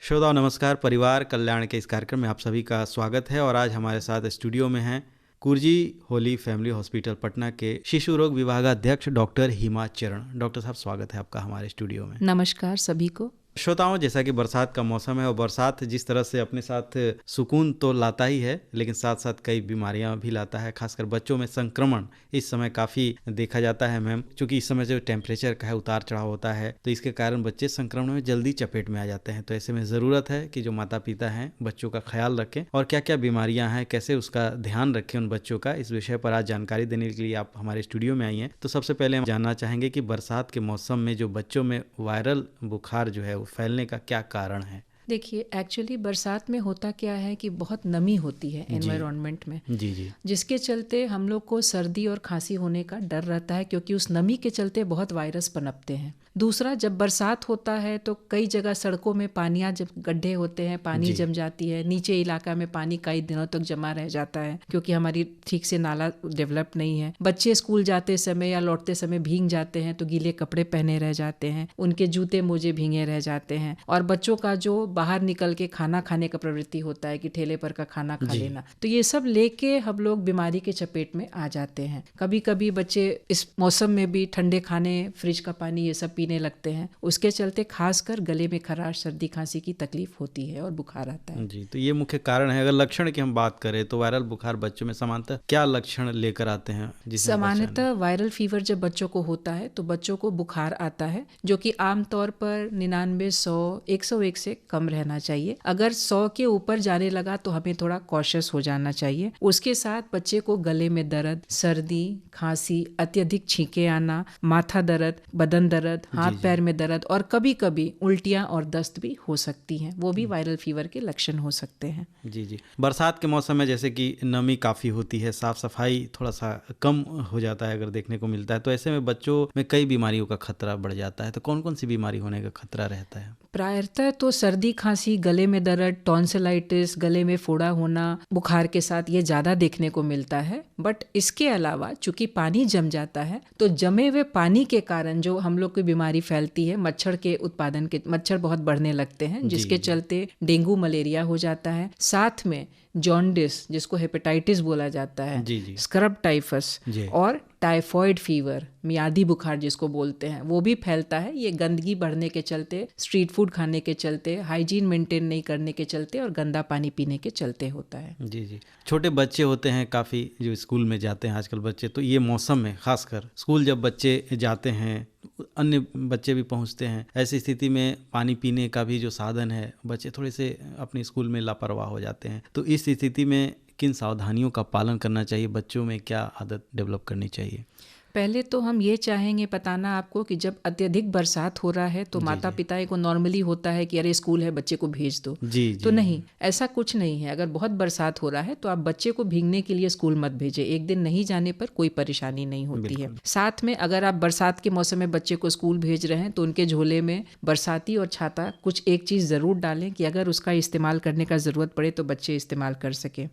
श्रोताओं नमस्कार। परिवार कल्याण के इस कार्यक्रम में आप सभी का स्वागत है और आज हमारे साथ स्टूडियो में हैं कुर्जी होली फैमिली हॉस्पिटल पटना के शिशु रोग विभागाध्यक्ष डॉक्टर हिमा चरण। डॉक्टर साहब, स्वागत है आपका हमारे स्टूडियो में। नमस्कार सभी को। श्रोताओं, जैसा कि बरसात का मौसम है और बरसात जिस तरह से अपने साथ सुकून तो लाता ही है, लेकिन साथ साथ कई बीमारियां भी लाता है। खासकर बच्चों में संक्रमण इस समय काफ़ी देखा जाता है मैम, क्योंकि इस समय जो टेम्परेचर का है उतार चढ़ाव होता है, तो इसके कारण बच्चे संक्रमण में जल्दी चपेट में आ जाते हैं। तो ऐसे में ज़रूरत है कि जो माता पिता हैं बच्चों का ख्याल रखें और क्या क्या बीमारियाँ हैं, कैसे उसका ध्यान रखें उन बच्चों का। इस विषय पर आज जानकारी देने के लिए आप हमारे स्टूडियो में आई हैं। तो सबसे पहले हम जानना चाहेंगे कि बरसात के मौसम में जो बच्चों में वायरल बुखार जो है वो फैलने का क्या कारण है? देखिए, एक्चुअली बरसात में होता क्या है कि बहुत नमी होती है एनवायरनमेंट में, जी, जिसके चलते हम लोग को सर्दी और खांसी होने का डर रहता है, क्योंकि उस नमी के चलते बहुत वायरस पनपते हैं। दूसरा, जब बरसात होता है तो कई जगह सड़कों में पानियाँ, जब गड्ढे होते हैं, पानी जम जाती है। नीचे इलाका में पानी कई दिनों तक जमा रह जाता है, क्योंकि हमारी ठीक से नाला डेवलप नहीं है। बच्चे स्कूल जाते समय या लौटते समय भीग जाते हैं तो गीले कपड़े पहने रह जाते हैं, उनके जूते मोजे भीगे रह जाते हैं। और बच्चों का जो बाहर निकल के खाना खाने का प्रवृत्ति होता है कि ठेले पर का खाना खा लेना, तो ये सब लेके हम लोग बीमारी के चपेट में आ जाते हैं। कभी कभी बच्चे इस मौसम में भी ठंडे खाने, फ्रिज का पानी ये सब पीने लगते हैं। उसके चलते खासकर गले में खराश, सर्दी खांसी की तकलीफ होती है और बुखार आता है। जी, तो ये मुख्य कारण है। अगर लक्षण की हम बात करें तो वायरल बुखार बच्चों में सामान्यतः क्या लक्षण लेकर आते हैं? सामान्यतः वायरल फीवर जब बच्चों को होता है तो बच्चों को बुखार आता है, जो कि आमतौर पर 99, 100, 101 से कम रहना चाहिए। अगर 100 के ऊपर जाने लगा तो हमें थोड़ा कॉशियस हो जाना चाहिए। उसके साथ बच्चे को गले में दर्द, सर्दी, खांसी, अत्यधिक छींके आना, माथा दर्द, बदन दर्द, हाथ पैर में दर्द और कभी कभी उल्टियां और दस्त भी हो सकती हैं। वो भी वायरल फीवर के लक्षण हो सकते हैं। जी। बरसात के मौसम में जैसे कि नमी काफ़ी होती है, साफ सफाई थोड़ा सा कम हो जाता है अगर देखने को मिलता है, तो ऐसे में बच्चों में कई बीमारियों का खतरा बढ़ जाता है। तो कौन कौन सी बीमारी होने का खतरा रहता है? प्रायतः तो सर्दी खांसी, गले में दर्द, टॉन्सिलाइटिस, गले में फोड़ा होना, बुखार के साथ ये ज़्यादा देखने को मिलता है। बट इसके अलावा चूंकि पानी जम जाता है, तो जमे हुए पानी के कारण जो हम लोग की बीमारी फैलती है, मच्छर के उत्पादन के, मच्छर बहुत बढ़ने लगते हैं, जिसके चलते डेंगू मलेरिया हो जाता है। साथ में जॉन्डिस, जिसको हेपेटाइटिस बोला जाता है, स्क्रब टाइफस और टाइफॉइड फीवर, मियादी बुखार जिसको बोलते हैं, वो भी फैलता है। ये गंदगी बढ़ने के चलते, स्ट्रीट फूड खाने के चलते, हाइजीन मेंटेन नहीं करने के चलते और गंदा पानी पीने के चलते होता है। जी। छोटे बच्चे होते हैं काफ़ी जो स्कूल में जाते हैं आजकल बच्चे, तो ये मौसम में खासकर स्कूल जब बच्चे जाते हैं, अन्य बच्चे भी पहुंचते हैं, ऐसी स्थिति में पानी पीने का भी जो साधन है, बच्चे थोड़े से अपने स्कूल में लापरवाह हो जाते हैं। तो इस स्थिति में किन सावधानियों का पालन करना चाहिए? बच्चों में क्या आदत डेवलप करनी चाहिए? पहले तो हम ये चाहेंगे बताना आपको कि जब अत्यधिक बरसात हो रहा है तो माता पिता को नॉर्मली होता है कि अरे स्कूल है, बच्चे को भेज दो। तो नहीं, ऐसा कुछ नहीं है। अगर बहुत बरसात हो रहा है तो आप बच्चे को भीगने के लिए स्कूल मत भेजें। एक दिन नहीं जाने पर कोई परेशानी नहीं होती है। साथ में अगर आप बरसात के मौसम में बच्चे को स्कूल भेज रहे हैं तो उनके झोले में बरसाती और छाता कुछ एक चीज़ ज़रूर डालें कि अगर उसका इस्तेमाल करने का ज़रूरत पड़े तो बच्चे इस्तेमाल कर सकें।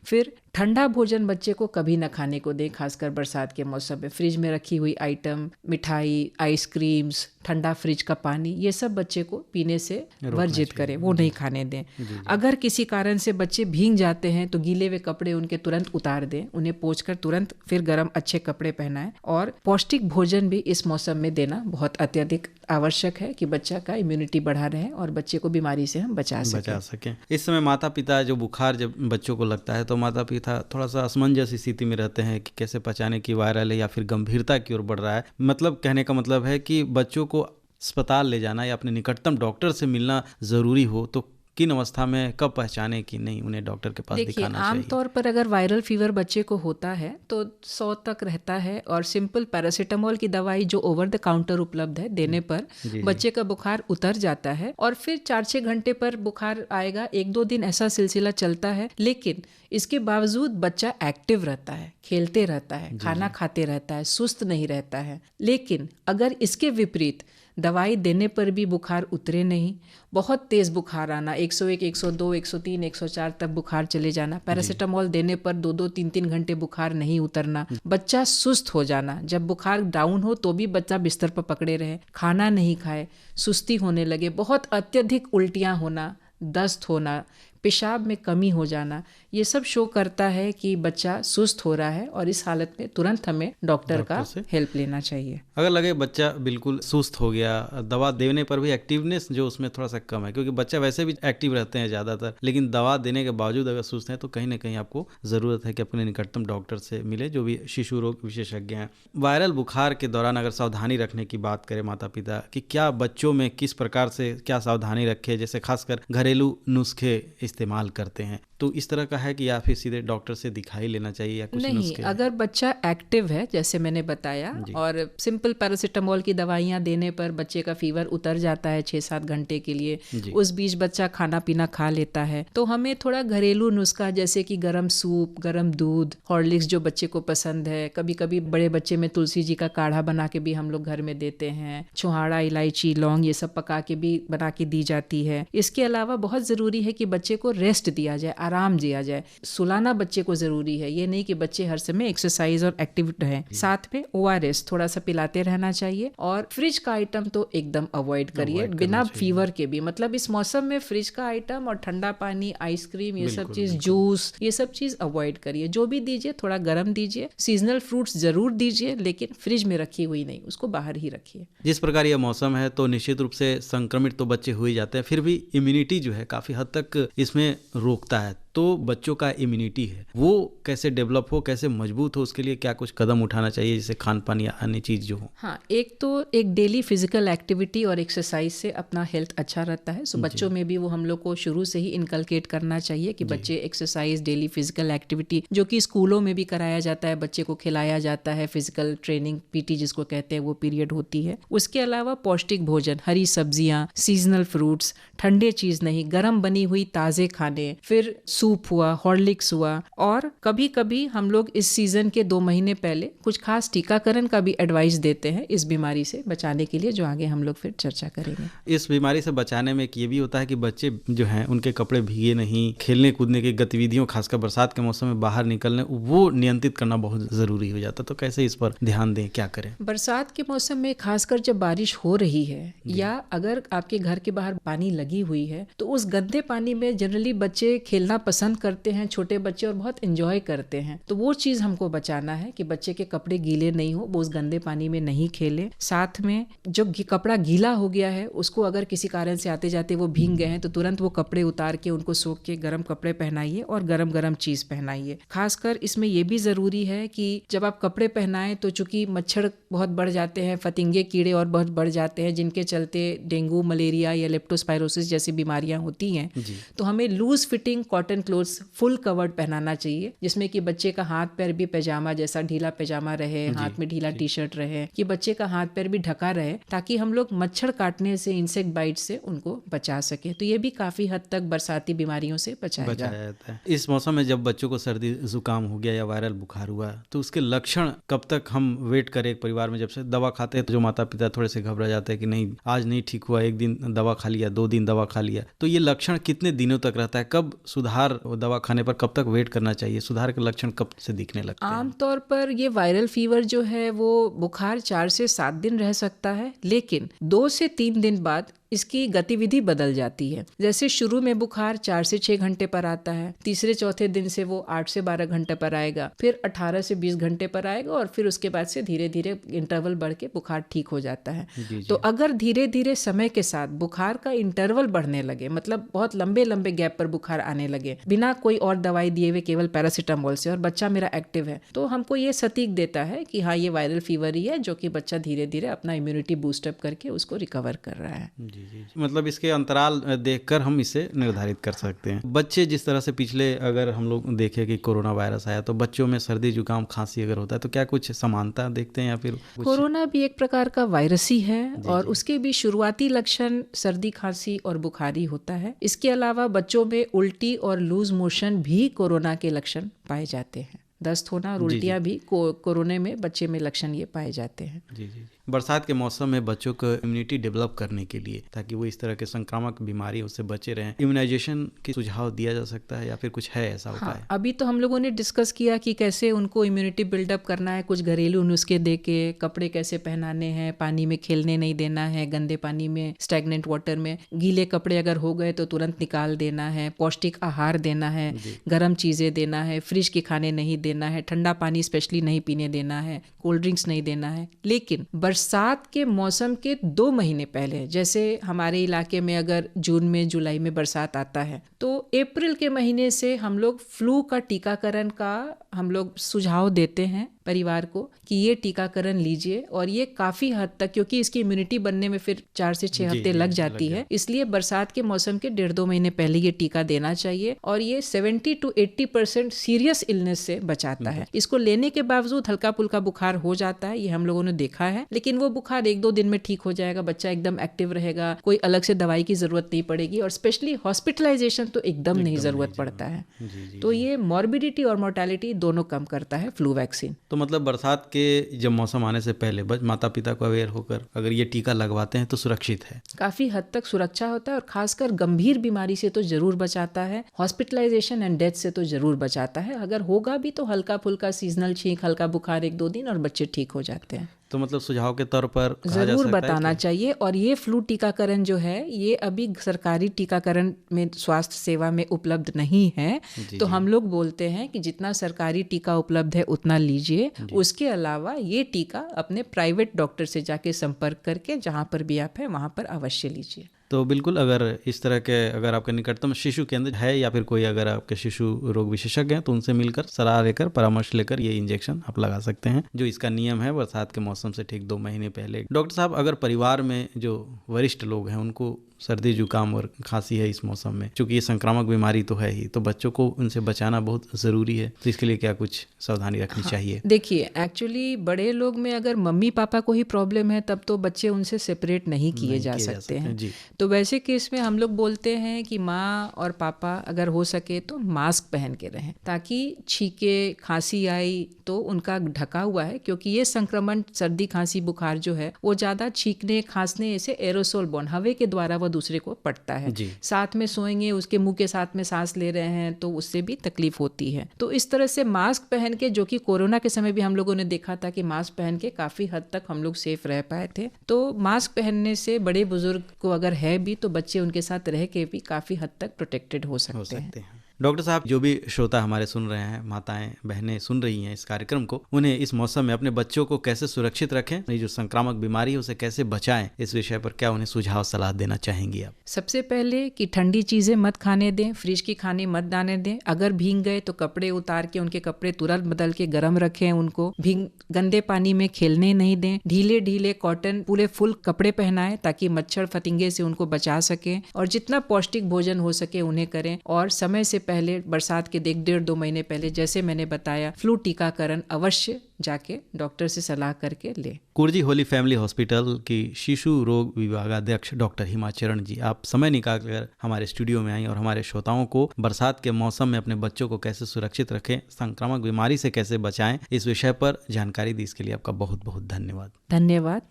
फिर ठंडा भोजन बच्चे को कभी न खाने को दें, खासकर बरसात के मौसम में। फ्रिज में रखी हुई आइटम, मिठाई, आइसक्रीम्स, ठंडा फ्रिज का पानी, ये सब बच्चे को पीने से वर्जित करें, वो नहीं खाने दें। अगर किसी कारण से बच्चे भीग जाते हैं तो गीले हुए कपड़े उनके तुरंत उतार दें, उन्हें पोंछकर तुरंत फिर गर्म अच्छे कपड़े पहनाएं। और पौष्टिक भोजन भी इस मौसम में देना बहुत अत्यधिक आवश्यक है कि बच्चा का इम्यूनिटी बढ़ा रहे और बच्चे को बीमारी से हम बचा सकें। इस समय माता पिता जो बुखार जब बच्चों को लगता है तो माता पिता थोड़ा सा असमंजस स्थिति में रहते हैं कि कैसे पहचाने कि वायरल है या फिर गंभीरता की ओर बढ़ रहा है। मतलब कहने का मतलब है कि बच्चों को अस्पताल ले जाना या अपने निकटतम डॉक्टर से मिलना ज़रूरी हो तो किन अवस्था में कब पहचाने कि नहीं उन्हें डॉक्टर के पास दिखाना चाहिए? आमतौर पर अगर वायरल फीवर बच्चे को होता है तो 100 तक रहता है और सिंपल पैरासीटामोल की दवाई जो ओवर द काउंटर उपलब्ध है, देने पर बच्चे का बुखार उतर जाता है और फिर 4-6 घंटे पर बुखार आएगा। 1-2 दिन ऐसा सिलसिला चलता है, लेकिन इसके बावजूद बच्चा एक्टिव रहता है, खेलते रहता है, खाना खाते रहता है, सुस्त नहीं रहता है। लेकिन अगर इसके विपरीत दवाई देने पर भी बुखार उतरे नहीं, बहुत तेज़ बुखार आना, 101, 102, 103, 104 तक बुखार चले जाना, पैरासीटामोल देने पर 2-2, 3-3 घंटे बुखार नहीं उतरना, बच्चा सुस्त हो जाना, जब बुखार डाउन हो तो भी बच्चा बिस्तर पर पकड़े रहे, खाना नहीं खाए, सुस्ती होने लगे, बहुत अत्यधिक उल्टियाँ होना, दस्त होना, पेशाब में कमी हो जाना, ये सब शो करता है कि बच्चा सुस्त हो रहा है और इस हालत में तुरंत हमें डॉक्टर का हेल्प लेना चाहिए। अगर लगे बच्चा बिल्कुल सुस्त हो गया, दवा देने पर भी एक्टिवनेस जो उसमें थोड़ा सा कम है, क्योंकि बच्चा वैसे भी एक्टिव रहते हैं ज़्यादातर, लेकिन दवा देने के बावजूद अगर सुस्त हैं तो कहीं ना कहीं आपको ज़रूरत है कि अपने निकटतम डॉक्टर से मिले, जो भी शिशु रोग विशेषज्ञ हैं। वायरल बुखार के दौरान अगर सावधानी रखने की बात करें माता पिता कि क्या बच्चों में किस प्रकार से क्या सावधानी रखें, जैसे खासकर घरेलू नुस्खे इस्तेमाल करते हैं, तो इस तरह का है कि या फिर सीधे डॉक्टर से दिखाई लेना चाहिए या कुछ नहीं? अगर बच्चा एक्टिव है जैसे मैंने बताया और सिंपल पैरासीटामोल की दवाइयाँ देने पर बच्चे का फीवर उतर जाता है 6-7 घंटे के लिए, उस बीच बच्चा खाना पीना खा लेता है, तो हमें थोड़ा घरेलू नुस्खा जैसे कि गरम सूप, गरम दूध, हॉर्लिक्स जो बच्चे को पसंद है, कभी कभी बड़े बच्चे में तुलसी जी का काढ़ा बना के भी हम लोग घर में देते हैं, छुहाड़ा, इलायची, लौंग ये सब पका के भी बना के दी जाती है। इसके अलावा बहुत ज़रूरी है कि बच्चे को रेस्ट दिया जाए, आराम दिया जाए, सुलाना बच्चे को जरूरी है, ये नहीं कि बच्चे हर समय एक्सरसाइज और एक्टिव रहे। साथ में ORS थोड़ा सा पिलाते रहना चाहिए और फ्रिज का आइटम तो एकदम अवॉइड करिए बिना फीवर के भी, मतलब इस मौसम में फ्रिज का आइटम और ठंडा पानी, आइसक्रीम, ये सब चीज, जूस, ये सब चीज अवॉइड करिए। जो भी दीजिए थोड़ा गर्म दीजिए, सीजनल फ्रूट्स जरूर दीजिए, लेकिन फ्रिज में रखी हुई नहीं, उसको बाहर ही रखिए। जिस प्रकार यह मौसम है तो निश्चित रूप से संक्रमित तो बच्चे हो ही जाते हैं, फिर भी इम्यूनिटी जो है काफी हद तक इसमें रोकता है, तो बच्चों का इम्यूनिटी है वो कैसे डेवलप हो, कैसे मजबूत हो, उसके लिए क्या कुछ कदम उठाना चाहिए, जैसे खान पान या अन्य चीज जो हो? हाँ, एक तो एक डेली फिजिकल एक्टिविटी और एक्सरसाइज से अपना हेल्थ अच्छा रहता है, सो बच्चों में भी वो हम लोग को शुरू से ही इनकलकेट करना चाहिए कि बच्चे एक्सरसाइज, डेली फिजिकल एक्टिविटी, जो कि स्कूलों में भी कराया जाता है, बच्चे को खिलाया जाता है, फिजिकल ट्रेनिंग PT जिसको कहते हैं वो पीरियड होती है। उसके अलावा पौष्टिक भोजन, हरी सब्जियां, सीजनल फ्रूट्स, ठंडे चीज नहीं, गर्म बनी हुई ताजे खाने, फिर सूप हुआ, हॉर्लिक्स हुआ, और कभी कभी हम लोग इस सीजन के 2 महीने पहले कुछ खास टीकाकरण का भी एडवाइस देते हैं इस बीमारी से बचाने के लिए, जो आगे हम लोग फिर चर्चा करेंगे। इस बीमारी से बचाने में ये भी होता है कि बच्चे जो हैं उनके कपड़े भीगे नहीं, खेलने कूदने की गतिविधियों, खासकर बरसात के मौसम में बाहर निकलने, वो नियंत्रित करना बहुत जरूरी हो जाता है, तो कैसे इस पर ध्यान दें, क्या करें? बरसात के मौसम में खासकर जब बारिश हो रही है या अगर आपके घर के बाहर पानी लगी हुई है, तो उस गंदे पानी में जनरली बच्चे खेलना पसंद करते हैं, छोटे बच्चे, और बहुत एंजॉय करते हैं, तो वो चीज हमको बचाना है कि बच्चे के कपड़े गीले नहीं हो, वो उस गंदे पानी में नहीं खेले। साथ में जो कपड़ा गीला हो गया है उसको अगर किसी कारण से आते जाते वो भीग गए हैं तो तुरंत वो कपड़े उतार के उनको सोख के गर्म कपड़े पहनाइए और गरम गरम चीज पहनाइए। खासकर इसमें ये भी जरूरी है कि जब आप कपड़े पहनाएं तो चूंकि मच्छर बहुत बढ़ जाते हैं, फतिंगे कीड़े और बहुत बढ़ जाते हैं, जिनके चलते डेंगू, मलेरिया या लेप्टोस्पायरोसिस जैसी बीमारियां होती हैं, तो हमें loose fitting cotton clothes full covered पहनाना चाहिए, जिसमें कि बच्चे का हाथ पैर भी पैजामा जैसा ढीला पैजामा रहे, हाथ में ढीला टी-शर्ट रहे, कि बच्चे का हाथ पैर भी ढका रहे, ताकि हम लोग मच्छर काटने से, इंसेक्ट बाइट से उनको बचा सके। तो ये भी काफी हद तक बरसाती बीमारियों से बचाया जाता है। इस मौसम में जब बच्चों को सर्दी जुकाम हो गया या वायरल बुखार हुआ, तो उसके लक्षण कब तक हम वेट करें? एक परिवार में जब से दवा खाते हैं तो जो माता पिता थोड़े से घबरा जाते हैं कि नहीं आज नहीं ठीक हुआ, 1 दिन दवा खा लिया, 2 दिन दवा खा लिया, तो ये लक्षण कितने दिनों तक रहता है? कब सुधार, दवा खाने पर कब तक वेट करना चाहिए? सुधार के लक्षण कब से दिखने लगते हैं? आमतौर पर ये वायरल फीवर जो है वो बुखार 4 से 7 दिन रह सकता है, लेकिन 2 से 3 दिन बाद इसकी गतिविधि बदल जाती है। जैसे शुरू में बुखार 4 से 6 घंटे पर आता है, तीसरे चौथे दिन से वो 8 से 12 घंटे पर आएगा, फिर 18 से 20 घंटे पर आएगा, और फिर उसके बाद से धीरे धीरे इंटरवल बढ़ के बुखार ठीक हो जाता है। तो अगर धीरे धीरे समय के साथ बुखार का इंटरवल बढ़ने लगे, मतलब बहुत लंबे लंबे गैप पर बुखार आने लगे बिना कोई और दवाई दिए हुए, केवल पैरासीटामोल से, और बच्चा मेरा एक्टिव है, तो हमको ये सटीक देता है कि हाँ ये वायरल फीवर ही है, जो कि बच्चा धीरे धीरे अपना इम्यूनिटी बूस्टअप करके उसको रिकवर कर रहा है। जी। मतलब इसके अंतराल देखकर हम इसे निर्धारित कर सकते हैं। बच्चे जिस तरह से पिछले अगर हम लोग देखें कि कोरोना वायरस आया, तो बच्चों में सर्दी जुकाम खांसी अगर होता है तो क्या कुछ समानता देखते हैं या फिर कोरोना भी एक प्रकार का वायरस ही है, और उसके भी शुरुआती लक्षण सर्दी, खांसी और बुखारी होता है। इसके अलावा बच्चों में उल्टी और लूज मोशन भी कोरोना के लक्षण पाए जाते हैं। दस्त होना और उल्टियाँ भी कोरोना में बच्चे में लक्षण ये पाए जाते हैं। जी। बरसात के मौसम में बच्चों को इम्यूनिटी डेवलप करने के लिए, ताकि वो इस तरह के संक्रामक बीमारियों से बचे रहें, इम्यूनाइजेशन की सुझाव दिया जा सकता है या फिर कुछ है ऐसा उपाय? हाँ, अभी तो हम लोगों ने डिस्कस किया कि कैसे उनको इम्यूनिटी बिल्डअप करना है, कुछ घरेलू नुस्खे दे के, कपड़े कैसे पहनाने हैं, पानी में खेलने नहीं देना है, गंदे पानी में, स्टैग्नेंट वाटर में, गीले कपड़े अगर हो गए तो तुरंत निकाल देना है, पौष्टिक आहार देना है, गर्म चीज़ें देना है, फ्रिज के खाने नहीं देना है, ठंडा पानी स्पेशली नहीं पीने देना है, कोल्ड ड्रिंक्स नहीं देना है। लेकिन बरसात के मौसम के 2 महीने पहले, जैसे हमारे इलाके में अगर जून में जुलाई में बरसात आता है तो अप्रैल के महीने से हम लोग फ्लू का टीकाकरण का हम लोग सुझाव देते हैं परिवार को कि ये टीकाकरण लीजिए, और ये काफ़ी हद तक, क्योंकि इसकी इम्यूनिटी बनने में फिर 4 से 6 हफ्ते लग जाती है, इसलिए बरसात के मौसम के 1.5-2 महीने पहले ये टीका देना चाहिए। और ये 70 to 80% सीरियस इलनेस से बचाता है। इसको लेने के बावजूद हल्का फुल्का बुखार हो जाता है, ये हम लोगों ने देखा है, लेकिन वो बुखार 1-2 दिन में ठीक हो जाएगा, बच्चा एकदम एक्टिव रहेगा, कोई अलग से दवाई की जरूरत नहीं पड़ेगी, और स्पेशली हॉस्पिटलाइजेशन तो एकदम नहीं जरूरत पड़ता है। तो ये मॉर्बिडिटी और मोर्टेलिटी दोनों कम करता है फ्लू वैक्सीन। तो मतलब बरसात के जब मौसम आने से पहले माता पिता को अवेयर होकर अगर ये टीका लगवाते हैं तो सुरक्षित है, काफ़ी हद तक सुरक्षा होता है, और खासकर गंभीर बीमारी से तो जरूर बचाता है, हॉस्पिटलाइजेशन एंड डेथ से तो जरूर बचाता है। अगर होगा भी तो हल्का फुल्का सीजनल छींक, हल्का बुखार 1-2 दिन, और बच्चे ठीक हो जाते हैं। तो मतलब सुझाव के तौर पर जरूर बताना चाहिए। और ये फ्लू टीकाकरण जो है ये अभी सरकारी टीकाकरण में स्वास्थ्य सेवा में उपलब्ध नहीं है, तो हम लोग बोलते हैं कि जितना सरकारी टीका उपलब्ध है उतना लीजिए। उसके अलावा ये टीका अपने प्राइवेट डॉक्टर से जाके संपर्क करके जहाँ पर भी आप है वहाँ पर अवश्य लीजिए। तो बिल्कुल, अगर इस तरह के अगर आपके निकटतम शिशु केंद्र है या फिर कोई अगर आपके शिशु रोग विशेषज्ञ हैं तो उनसे मिलकर सलाह लेकर, परामर्श लेकर ये इंजेक्शन आप लगा सकते हैं, जो इसका नियम है बरसात के मौसम से ठीक 2 महीने पहले। डॉक्टर साहब, अगर परिवार में जो वरिष्ठ लोग हैं उनको सर्दी जुकाम और खांसी है इस मौसम में, क्योंकि ये संक्रामक बीमारी तो है ही, तो बच्चों को उनसे बचाना बहुत ज़रूरी है, तो इसके लिए क्या कुछ सावधानी रखनी चाहिए? देखिए, एक्चुअली बड़े लोग में अगर मम्मी पापा को ही प्रॉब्लम है तब तो बच्चे उनसे सेपरेट नहीं किए जा सकते हैं। तो वैसे केस में हम लोग बोलते हैं कि माँ और पापा अगर हो सके तो मास्क पहन के रहें, ताकि छींके खांसी आई तो उनका ढका हुआ है, क्योंकि ये संक्रमण सर्दी खांसी बुखार जो है वो ज़्यादा छींकने खांसने से एरोसोल बॉर्न हवा के द्वारा वो दूसरे को पड़ता है। साथ में सोएंगे, उसके मुंह के साथ में सांस ले रहे हैं तो उससे भी तकलीफ होती है। तो इस तरह से मास्क पहन के, जो कि कोरोना के समय भी हम लोगों ने देखा था कि मास्क पहन के काफ़ी हद तक हम लोग सेफ रह पाए थे। तो मास्क पहनने से बड़े बुजुर्ग को अगर है भी तो बच्चे उनके साथ रह के भी काफ़ी हद तक प्रोटेक्टेड हो सकते हैं। डॉक्टर साहब, जो भी श्रोता हमारे सुन रहे हैं, माताएं बहनें सुन रही हैं इस कार्यक्रम को, उन्हें इस मौसम में अपने बच्चों को कैसे सुरक्षित रखें, ये जो संक्रामक बीमारी है उसे कैसे बचाएं, इस विषय पर क्या उन्हें सुझाव सलाह देना चाहेंगी आप? सबसे पहले कि ठंडी चीज़ें मत खाने दें, फ्रिज की खाने मत डालने दें। अगर भीग गए तो कपड़े उतार के उनके कपड़े तुरंत बदल के गर्म रखें, उनको गंदे पानी में खेलने नहीं दें। ढीले ढीले कॉटन पूरे फुल कपड़े पहनाएं ताकि मच्छर फतिंगे से उनको बचा सकें, और जितना पौष्टिक भोजन हो सके उन्हें करें। और समय से पहले, बरसात के 1-1.5-2 महीने पहले, जैसे मैंने बताया, फ्लू टीकाकरण अवश्य जाके डॉक्टर से सलाह करके ले। कुर्जी होली फैमिली हॉस्पिटल की शिशु रोग विभागाध्यक्ष डॉक्टर हिमा चरण जी, आप समय निकालकर हमारे स्टूडियो में आई और हमारे श्रोताओं को बरसात के मौसम में अपने बच्चों को कैसे सुरक्षित रखें, संक्रामक बीमारी से कैसे बचाएं, इस विषय पर जानकारी दी। इसके लिए आपका बहुत बहुत धन्यवाद। धन्यवाद।